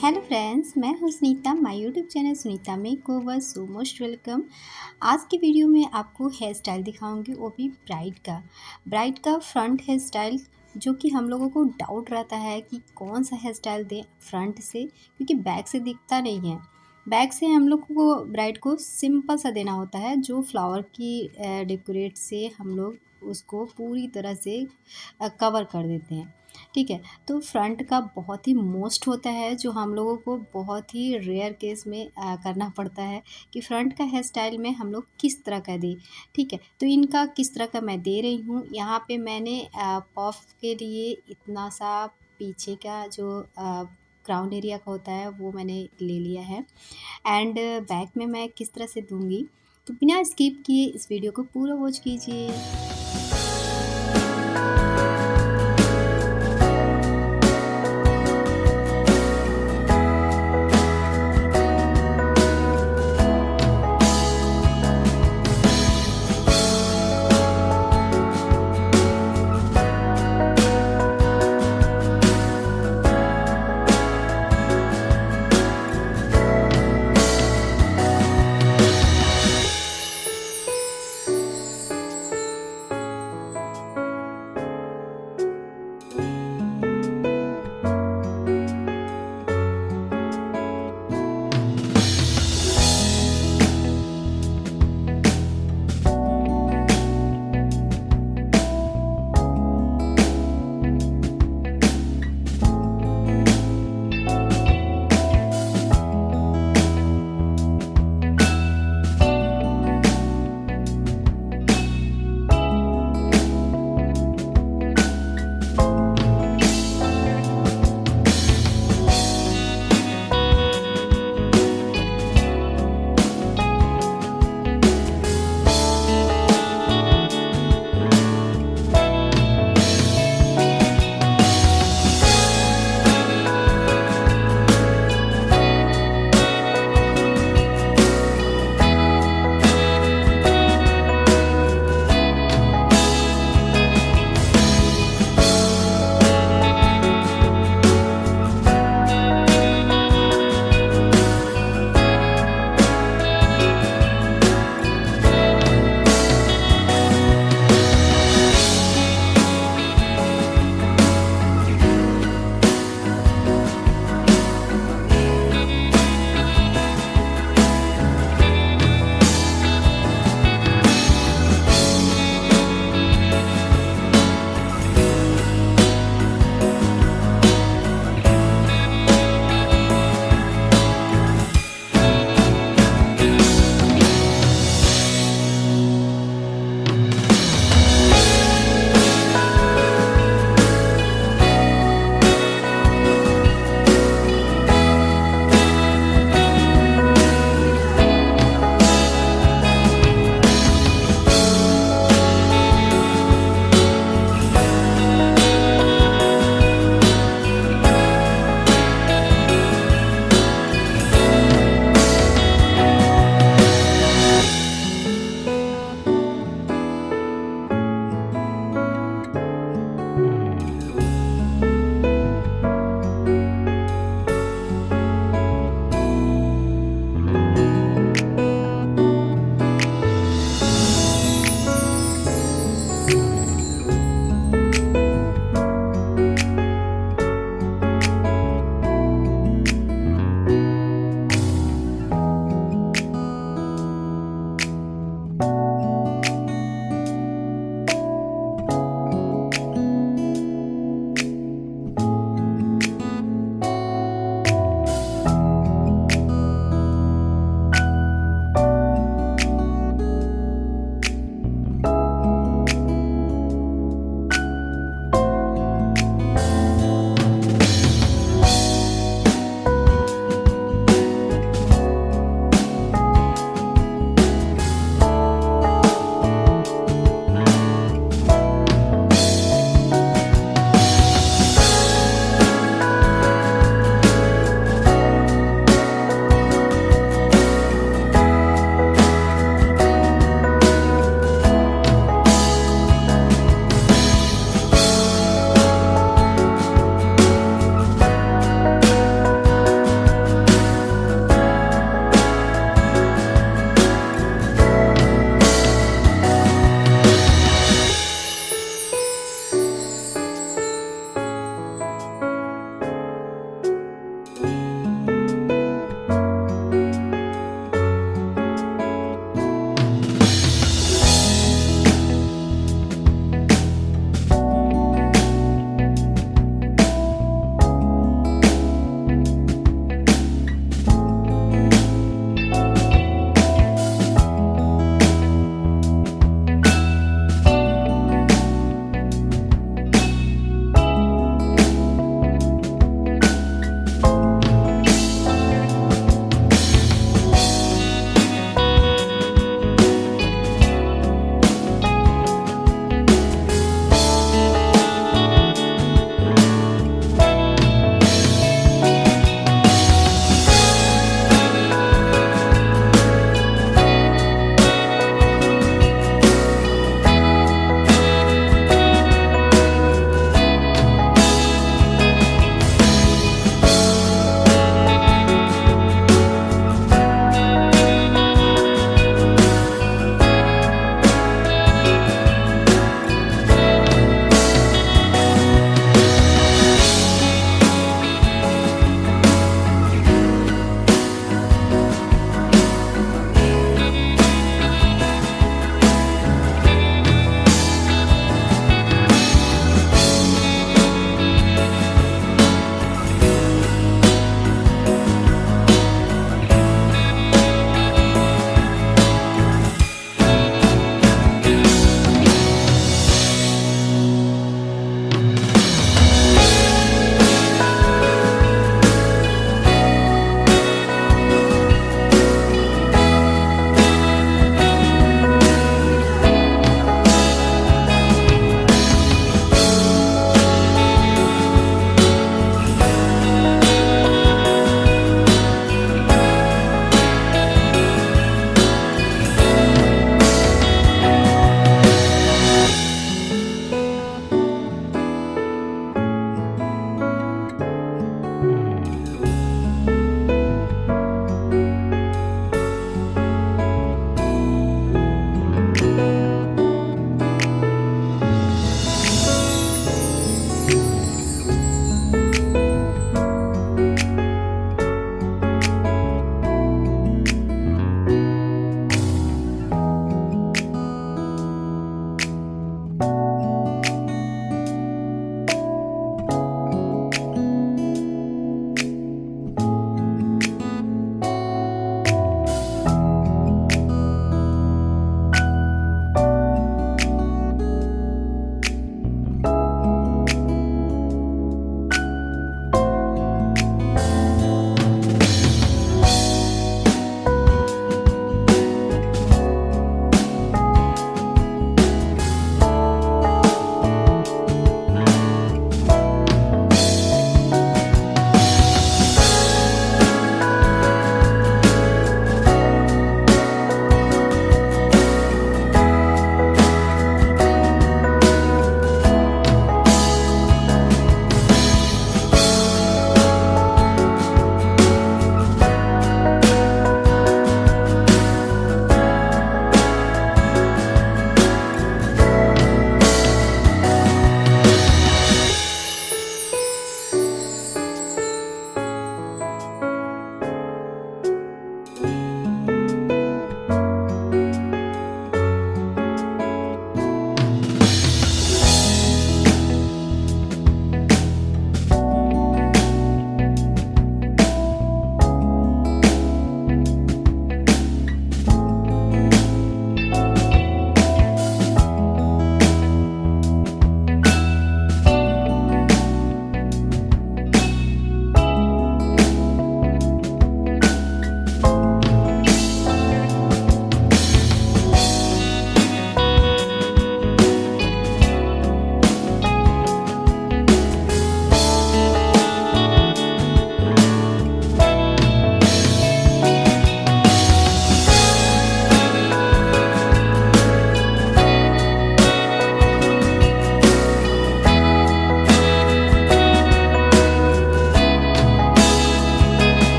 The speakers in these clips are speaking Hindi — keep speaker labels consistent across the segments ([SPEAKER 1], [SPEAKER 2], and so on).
[SPEAKER 1] हेलो फ्रेंड्स, मैं हूं Sunita. My YouTube channel Sunita में को वॉज सो मोस्ट वेलकम। आज की वीडियो में आपको हेयर स्टाइल दिखाऊंगी, वो भी ब्राइड का फ्रंट हेयर स्टाइल। जो कि हम लोगों को डाउट रहता है कि कौन सा हेयर स्टाइल दें फ्रंट से, क्योंकि बैक से दिखता नहीं है। बैक से हम लोग को ब्राइड को सिंपल सा देना होता है, जो फ्लावर की डेकोरेट से हम लोग उसको पूरी तरह से कवर कर देते हैं। ठीक है, तो फ्रंट का बहुत ही मोस्ट होता है, जो हम लोगों को बहुत ही रेयर केस में करना पड़ता है कि फ्रंट का हेयर स्टाइल में हम लोग किस तरह का दें। ठीक है, तो इनका किस तरह का मैं दे रही हूँ। यहाँ पे मैंने पफ के लिए इतना सा पीछे का जो क्राउन एरिया का होता है वो मैंने ले लिया है। एंड बैक में मैं किस तरह से दूंगी, तो बिना स्किप किए इस वीडियो को पूरा वॉच कीजिए।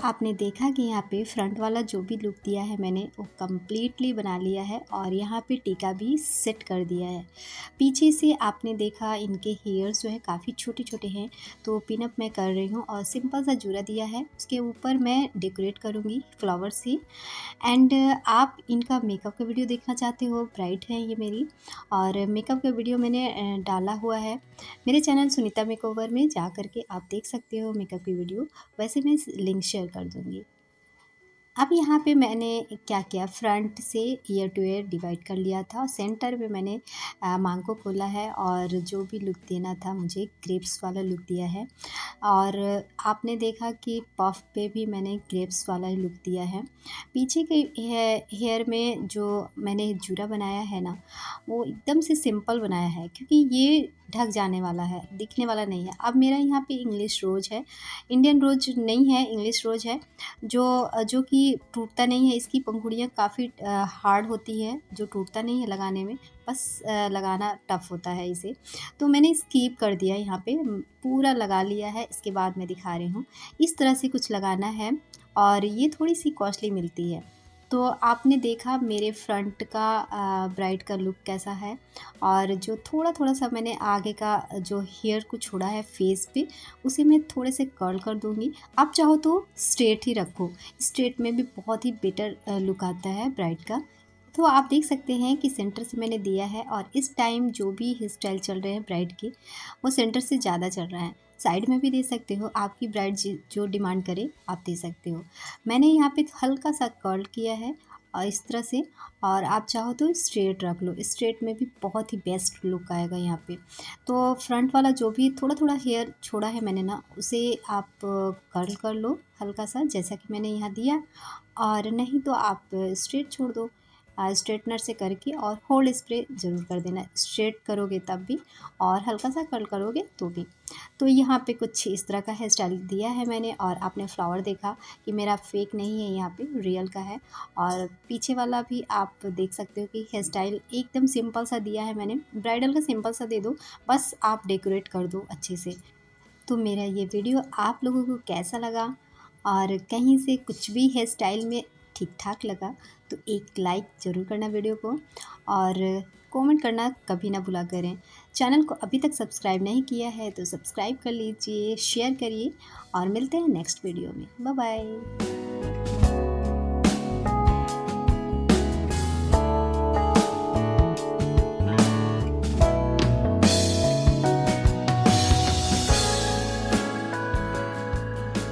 [SPEAKER 1] आपने देखा कि यहाँ पे फ्रंट वाला जो भी लुक दिया है मैंने वो कम्प्लीटली बना लिया है और यहाँ पे टीका भी सेट कर दिया है। पीछे से आपने देखा इनके हेयर्स जो है काफ़ी छोटे छोटे हैं, तो पिन अप मैं कर रही हूँ और सिंपल सा जूड़ा दिया है। उसके ऊपर मैं डेकोरेट करूँगी फ्लावर से। एंड आप इनका मेकअप का वीडियो देखना चाहते हो, ब्राइड है ये मेरी, और मेकअप का वीडियो मैंने डाला हुआ है मेरे चैनल सुनीता मेकओवर में, जा करके आप देख सकते हो मेकअप की वीडियो। वैसे मैं लिंक शेयर कर दूँगी। अब यहाँ पे मैंने क्या किया, फ्रंट से ईयर टू ईयर डिवाइड कर लिया था। सेंटर में मैंने मांग को खोला है और जो भी लुक देना था मुझे ग्रेप्स वाला लुक दिया है। और आपने देखा कि पफ पे भी मैंने ग्रेप्स वाला ही लुक दिया है। पीछे के हेयर में जो मैंने जूड़ा बनाया है ना, वो एकदम से सिंपल बनाया है क्योंकि ये ढक जाने वाला है, दिखने वाला नहीं है। अब मेरा यहाँ पे इंग्लिश रोज है, इंडियन रोज नहीं है, इंग्लिश रोज है जो जो कि टूटता नहीं है। इसकी पंखुड़ियाँ काफ़ी हार्ड होती है, जो टूटता नहीं है लगाने में, बस लगाना टफ़ होता है इसे। तो मैंने स्किप कर दिया यहाँ पे, पूरा लगा लिया है। इसके बाद मैं दिखा रही हूँ, इस तरह से कुछ लगाना है और ये थोड़ी सी कॉस्टली मिलती है। तो आपने देखा मेरे फ्रंट का ब्राइड का लुक कैसा है, और जो थोड़ा थोड़ा सा मैंने आगे का जो हेयर को छोड़ा है फेस पे, उसे मैं थोड़े से कर्ल कर दूंगी। आप चाहो तो स्ट्रेट ही रखो, स्ट्रेट में भी बहुत ही बेटर लुक आता है ब्राइड का। तो आप देख सकते हैं कि सेंटर से मैंने दिया है और इस टाइम जो भी हेयर स्टाइल चल रहे हैं ब्राइड के, वो सेंटर से ज़्यादा चल रहा है। साइड में भी दे सकते हो, आपकी ब्राइड जो डिमांड करे आप दे सकते हो। मैंने यहाँ पे हल्का सा कर्ल किया है और इस तरह से, और आप चाहो तो स्ट्रेट रख लो, स्ट्रेट में भी बहुत ही बेस्ट लुक आएगा यहाँ पे। तो फ्रंट वाला जो भी थोड़ा थोड़ा हेयर छोड़ा है मैंने ना, उसे आप कर्ल कर लो हल्का सा, जैसा कि मैंने यहाँ दिया। और नहीं तो आप स्ट्रेट छोड़ दो स्ट्रेटनर से करके, और होल्ड स्प्रे ज़रूर कर देना, स्ट्रेट करोगे तब भी और हल्का सा कर्ल करोगे तो भी। तो यहाँ पे कुछ इस तरह का हेयर स्टाइल दिया है मैंने, और आपने फ्लावर देखा कि मेरा फेक नहीं है, यहाँ पे रियल का है। और पीछे वाला भी आप देख सकते हो कि हेयर स्टाइल एकदम सिंपल सा दिया है मैंने, ब्राइडल का सिंपल सा दे दो, बस आप डेकोरेट कर दो अच्छे से। तो मेरा ये वीडियो आप लोगों को कैसा लगा, और कहीं से कुछ भी हेयर स्टाइल में ठीक ठाक लगा तो एक लाइक ज़रूर करना वीडियो को, और कमेंट करना कभी ना भुला करें। चैनल को अभी तक सब्सक्राइब नहीं किया है तो सब्सक्राइब कर लीजिए, शेयर करिए, और मिलते हैं नेक्स्ट वीडियो में। Bye bye.